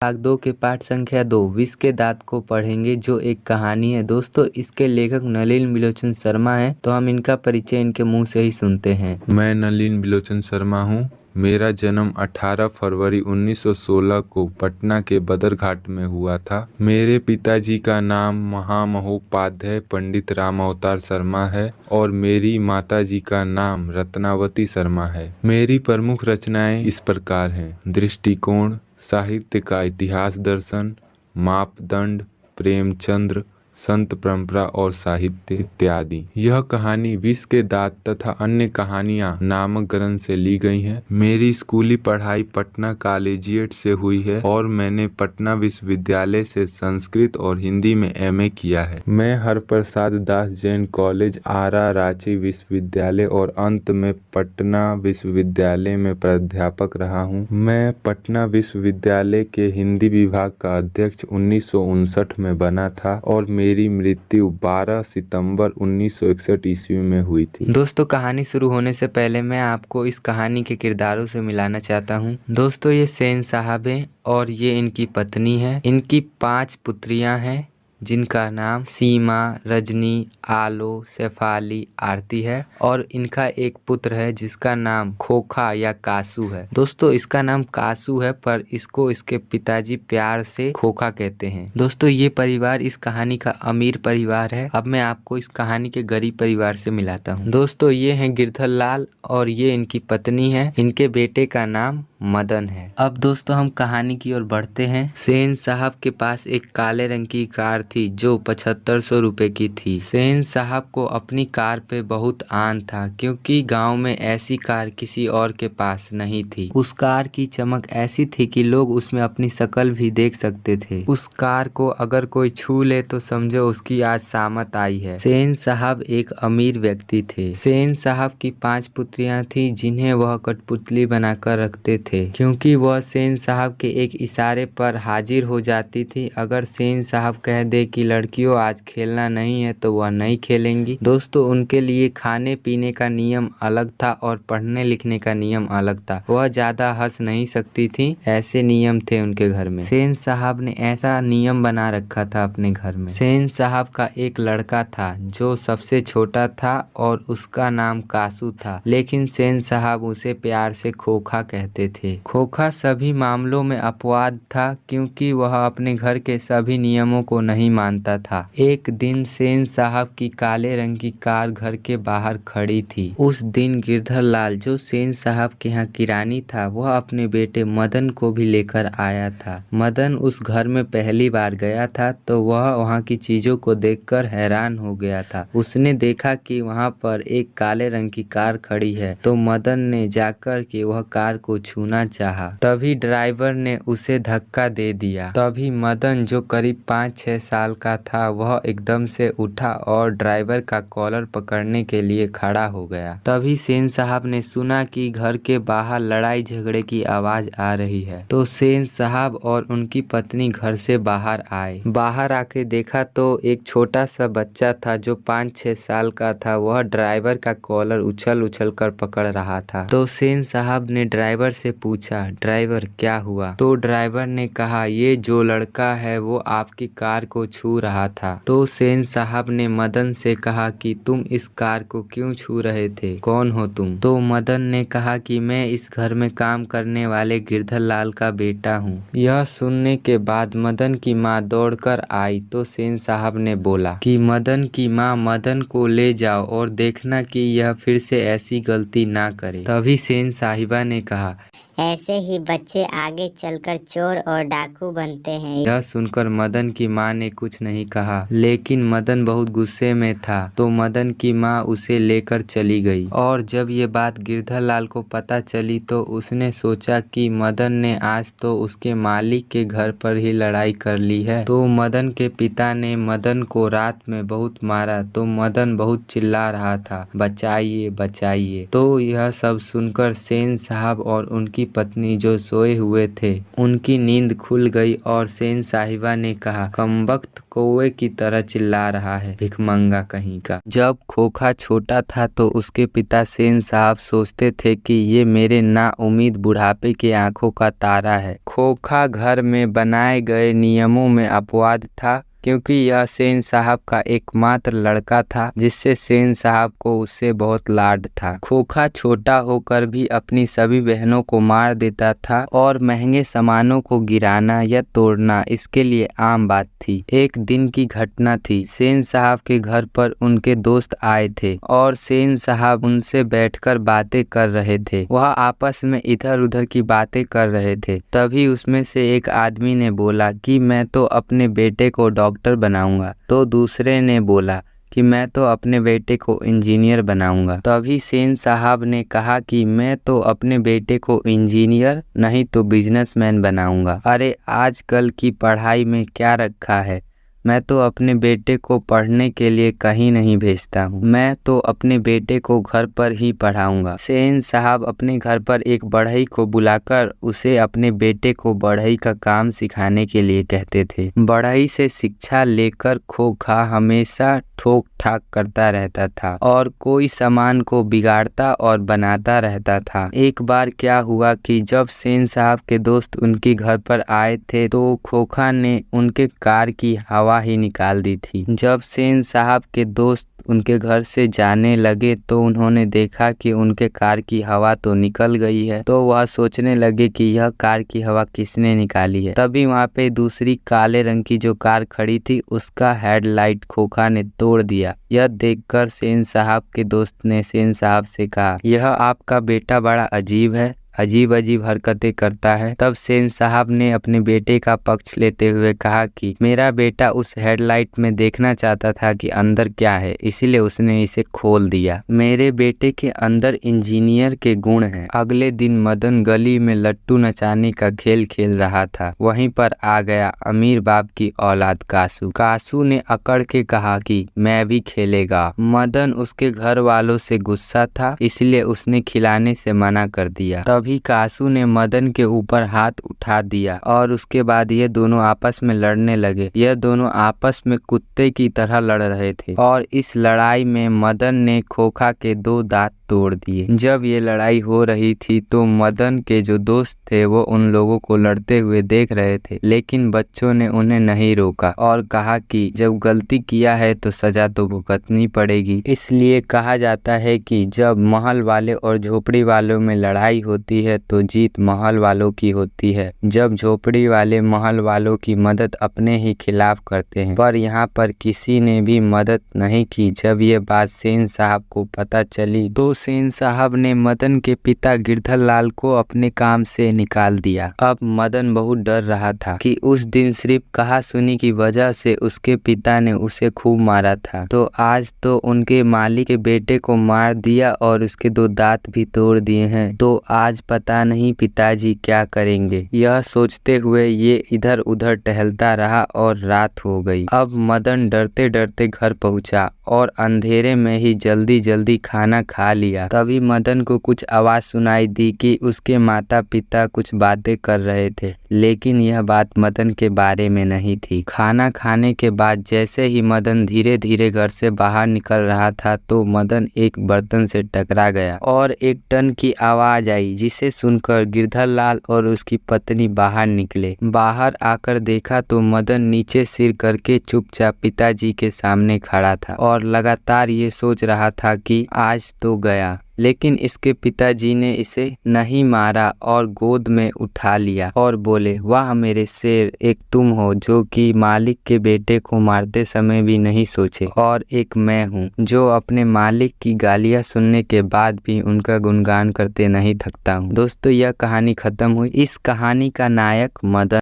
भाग 2 के पाठ संख्या 2 विष के दांत को पढ़ेंगे, जो एक कहानी है। दोस्तों, इसके लेखक नलिन बिलोचन शर्मा हैं, तो हम इनका परिचय इनके मुंह से ही सुनते हैं। मैं नलिन बिलोचन शर्मा हूँ। मेरा जन्म 18 फरवरी 1916 को पटना के बदरघाट में हुआ था। मेरे पिताजी का नाम महामहोपाध्याय पंडित राम अवतार शर्मा है और मेरी माताजी का नाम रत्नावती शर्मा है। मेरी प्रमुख रचनाएं इस प्रकार हैं: दृष्टिकोण, साहित्य का इतिहास दर्शन, मापदंड, प्रेमचंद्र, संत परंपरा और साहित्य इत्यादि। यह कहानी विष के दांत तथा अन्य कहानियां नामक ग्रंथ से ली गई हैं। मेरी स्कूली पढ़ाई पटना कॉलेजिएट से हुई है और मैंने पटना विश्वविद्यालय से संस्कृत और हिंदी में एमए किया है। मैं हरप्रसाद दास जैन कॉलेज, आरा, रांची विश्वविद्यालय और अंत में पटना विश्वविद्यालय में प्राध्यापक रहा हूँ। मैं पटना विश्वविद्यालय के हिंदी विभाग का अध्यक्ष 1959 में बना था और मेरी मृत्यु 12 सितंबर 1961 ईस्वी में हुई थी। दोस्तों, कहानी शुरू होने से पहले मैं आपको इस कहानी के किरदारों से मिलाना चाहता हूँ। दोस्तों, ये सेन साहब हैं और ये इनकी पत्नी है। इनकी 5 पुत्रियां हैं, जिनका नाम सीमा, रजनी, आलो, शेफाली, आरती है और इनका एक पुत्र है जिसका नाम खोखा या कासू है। दोस्तों, इसका नाम कासू है पर इसको इसके पिताजी प्यार से खोखा कहते हैं। दोस्तों, ये परिवार इस कहानी का अमीर परिवार है। अब मैं आपको इस कहानी के गरीब परिवार से मिलाता हूँ। दोस्तों, ये हैं गिरधर लाल और ये इनकी पत्नी है। इनके बेटे का नाम मदन है। अब दोस्तों, हम कहानी की ओर बढ़ते हैं। सेन साहब के पास एक काले रंग की कार थी जो 7500 रुपए की थी। सेन साहब को अपनी कार पे बहुत आन था, क्योंकि गांव में ऐसी कार किसी और के पास नहीं थी। उस कार की चमक ऐसी थी कि लोग उसमें अपनी शक्ल भी देख सकते थे। उस कार को अगर कोई छू ले तो समझो उसकी आज सामत आई है। सेन साहब एक अमीर व्यक्ति थे। सेन साहब की 5 पुत्रियां थी जिन्हें वह कठपुतली बनाकर रखते थे, क्योंकि वह सेन साहब के एक इशारे पर हाजिर हो जाती थी। अगर सेन साहब कह दे कि लड़कियों आज खेलना नहीं है तो वह नहीं खेलेंगी। दोस्तों, उनके लिए खाने पीने का नियम अलग था और पढ़ने लिखने का नियम अलग था। वह ज्यादा हंस नहीं सकती थी, ऐसे नियम थे उनके घर में। सेन साहब ने ऐसा नियम बना रखा था अपने घर में। सेन साहब का एक लड़का था जो सबसे छोटा था और उसका नाम कासू था, लेकिन सेन साहब उसे प्यार से खोखा कहते थे। खोखा सभी मामलों में अपवाद था, क्योंकि वह अपने घर के सभी नियमों को नहीं मानता था। एक दिन सेन साहब की काले रंग की कार घर के बाहर खड़ी थी। उस दिन गिरधर लाल, जो सेन साहब के यहाँ किरानी था, वह अपने बेटे मदन को भी लेकर आया था। मदन उस घर में पहली बार गया था तो वह वहाँ की चीजों को देखकर हैरान हो गया था। उसने देखा कि वहाँ पर एक काले रंग की कार खड़ी है, तो मदन ने जाकर के वह कार को छूना चाहा। तभी ड्राइवर ने उसे धक्का दे दिया। तभी मदन, जो करीब 5-6 साल का था, वह एकदम से उठा और ड्राइवर का कॉलर पकड़ने के लिए खड़ा हो गया। तभी सेन साहब ने सुना कि घर के बाहर लड़ाई झगड़े की आवाज आ रही है, तो सेन साहब और उनकी पत्नी घर से बाहर आए। बाहर आके देखा तो एक छोटा सा बच्चा था जो 5-6 साल का था। वह ड्राइवर का कॉलर उछल उछल कर पकड़ रहा था। तो सेन साहब ने ड्राइवर से पूछा, ड्राइवर क्या हुआ? तो ड्राइवर ने कहा, ये जो लड़का है वो आपकी कार को छू रहा था। तो सेन साहब ने मदन से कहा कि तुम इस कार को क्यों छू रहे थे, कौन हो तुम? तो मदन ने कहा कि मैं इस घर में काम करने वाले गिरधर लाल का बेटा हूँ। यह सुनने के बाद मदन की माँ दौड़कर आई तो सेन साहब ने बोला कि मदन की माँ, मदन को ले जाओ और देखना कि यह फिर से ऐसी गलती ना करे। तभी सेन साहिबा ने कहा, ऐसे ही बच्चे आगे चलकर चोर और डाकू बनते हैं। यह सुनकर मदन की माँ ने कुछ नहीं कहा, लेकिन मदन बहुत गुस्से में था, तो मदन की माँ उसे लेकर चली गई। और जब ये बात गिरधर लाल को पता चली तो उसने सोचा कि मदन ने आज तो उसके मालिक के घर पर ही लड़ाई कर ली है। तो मदन के पिता ने मदन को रात में बहुत मारा, तो मदन बहुत चिल्ला रहा था, बचाइए बचाइए। तो यह सब सुनकर सेन साहब और उनकी पत्नी जो सोए हुए थे उनकी नींद खुल गई और सेन साहिबा ने कहा, कमबख्त कौवे की तरह चिल्ला रहा है, भिखमंगा कहीं का। जब खोखा छोटा था तो उसके पिता सेन साहब सोचते थे कि ये मेरे नाउम्मीद बुढ़ापे की आंखों का तारा है। खोखा घर में बनाए गए नियमों में अपवाद था, क्योंकि यह सेन साहब का एकमात्र लड़का था जिससे सेन साहब को उससे बहुत लाड था। खोखा छोटा होकर भी अपनी सभी बहनों को मार देता था और महंगे सामानों को गिराना या तोड़ना इसके लिए आम बात थी। एक दिन की घटना थी। सेन साहब के घर पर उनके दोस्त आए थे और सेन साहब उनसे बैठकर बातें कर रहे थे। वह आपस में इधर उधर की बातें कर रहे थे। तभी उसमें से एक आदमी ने बोला कि मैं तो अपने बेटे को डॉक्टर बनाऊंगा, तो दूसरे ने बोला कि मैं तो अपने बेटे को इंजीनियर बनाऊंगा। तभी सेन साहब ने कहा कि मैं तो अपने बेटे को इंजीनियर नहीं तो बिजनेसमैन बनाऊंगा। अरे आजकल की पढ़ाई में क्या रखा है, मैं तो अपने बेटे को पढ़ने के लिए कहीं नहीं भेजता हूँ, मैं तो अपने बेटे को घर पर ही पढ़ाऊंगा। सेन साहब अपने घर पर एक बढ़ई को बुलाकर उसे अपने बेटे को बढ़ई का काम सिखाने के लिए कहते थे। बढ़ई से शिक्षा लेकर खोखा हमेशा ठोक ठाक करता रहता था और कोई सामान को बिगाड़ता और बनाता रहता था। एक बार क्या हुआ कि जब सेन साहब के दोस्त उनके घर पर आए थे तो खोखा ने उनके कार की हवा ही निकाल दी थी। जब सेन साहब के दोस्त उनके घर से जाने लगे तो उन्होंने देखा कि उनके कार की हवा तो निकल गई है, तो वह सोचने लगे कि यह कार की हवा किसने निकाली है। तभी वहाँ पे दूसरी काले रंग की जो कार खड़ी थी उसका हेडलाइट खोखा ने तोड़ दिया। यह देखकर सेन साहब के दोस्त ने सेन साहब से कहा, यह आपका बेटा बड़ा अजीब है, अजीब अजीब हरकतें करता है। तब सेन साहब ने अपने बेटे का पक्ष लेते हुए कहा कि मेरा बेटा उस हेडलाइट में देखना चाहता था कि अंदर क्या है, इसीलिए उसने इसे खोल दिया। मेरे बेटे के अंदर इंजीनियर के गुण हैं। अगले दिन मदन गली में लट्टू नचाने का खेल खेल रहा था। वहीं पर आ गया अमीर बाप की औलाद कासू। कासू ने अकड़ के कहा कि मैं भी खेलेगा। मदन उसके घर वालों से गुस्सा था, इसलिए उसने खिलाने से मना कर दिया। तभी कासू ने मदन के ऊपर हाथ उठा दिया और उसके बाद ये दोनों आपस में लड़ने लगे। यह दोनों आपस में कुत्ते की तरह लड़ रहे थे और इस लड़ाई में मदन ने खोखा के 2 दांत तोड़ दिए। जब ये लड़ाई हो रही थी तो मदन के जो दोस्त थे वो उन लोगों को लड़ते हुए देख रहे थे, लेकिन बच्चों ने उन्हें नहीं रोका और कहा कि जब गलती किया है तो सजा तो भुगतनी पड़ेगी। इसलिए कहा जाता है कि जब महल वाले और झोपड़ी वालों में लड़ाई होती है तो जीत महल वालों की होती है, जब झोपड़ी वाले महल वालों की मदद अपने ही खिलाफ करते हैं। पर यहाँ पर किसी ने भी मदद नहीं की। जब ये बात सेन साहब को पता चली तो सेन साहब ने मदन के पिता गिरधर लाल को अपने काम से निकाल दिया। अब मदन बहुत डर रहा था कि उस दिन सिर्फ कहा सुनी की वजह से उसके पिता ने उसे खूब मारा था, तो आज तो उनके मालिक के बेटे को मार दिया और उसके 2 दांत भी तोड़ दिए हैं, तो आज पता नहीं पिताजी क्या करेंगे। यह सोचते हुए ये इधर उधर टहलता रहा और रात हो गई। अब मदन डरते डरते घर पहुंचा और अंधेरे में ही जल्दी जल्दी खाना खा लिया। तभी मदन को कुछ आवाज सुनाई दी कि उसके माता पिता कुछ बातें कर रहे थे, लेकिन यह बात मदन के बारे में नहीं थी। खाना खाने के बाद जैसे ही मदन धीरे धीरे घर से बाहर निकल रहा था तो मदन एक बर्तन से टकरा गया और एक टन की आवाज आई, जिसे सुनकर गिरधर लाल और उसकी पत्नी बाहर निकले। बाहर आकर देखा तो मदन नीचे सिर करके चुपचाप पिताजी के सामने खड़ा था और लगातार ये सोच रहा था कि आज तो गया। लेकिन इसके पिताजी ने इसे नहीं मारा और गोद में उठा लिया और बोले, वाह मेरे शेर, एक तुम हो जो कि मालिक के बेटे को मारते समय भी नहीं सोचे, और एक मैं हूँ जो अपने मालिक की गालियाँ सुनने के बाद भी उनका गुणगान करते नहीं थकता हूँ। दोस्तों, यह कहानी खत्म हुई। इस कहानी का नायक मदन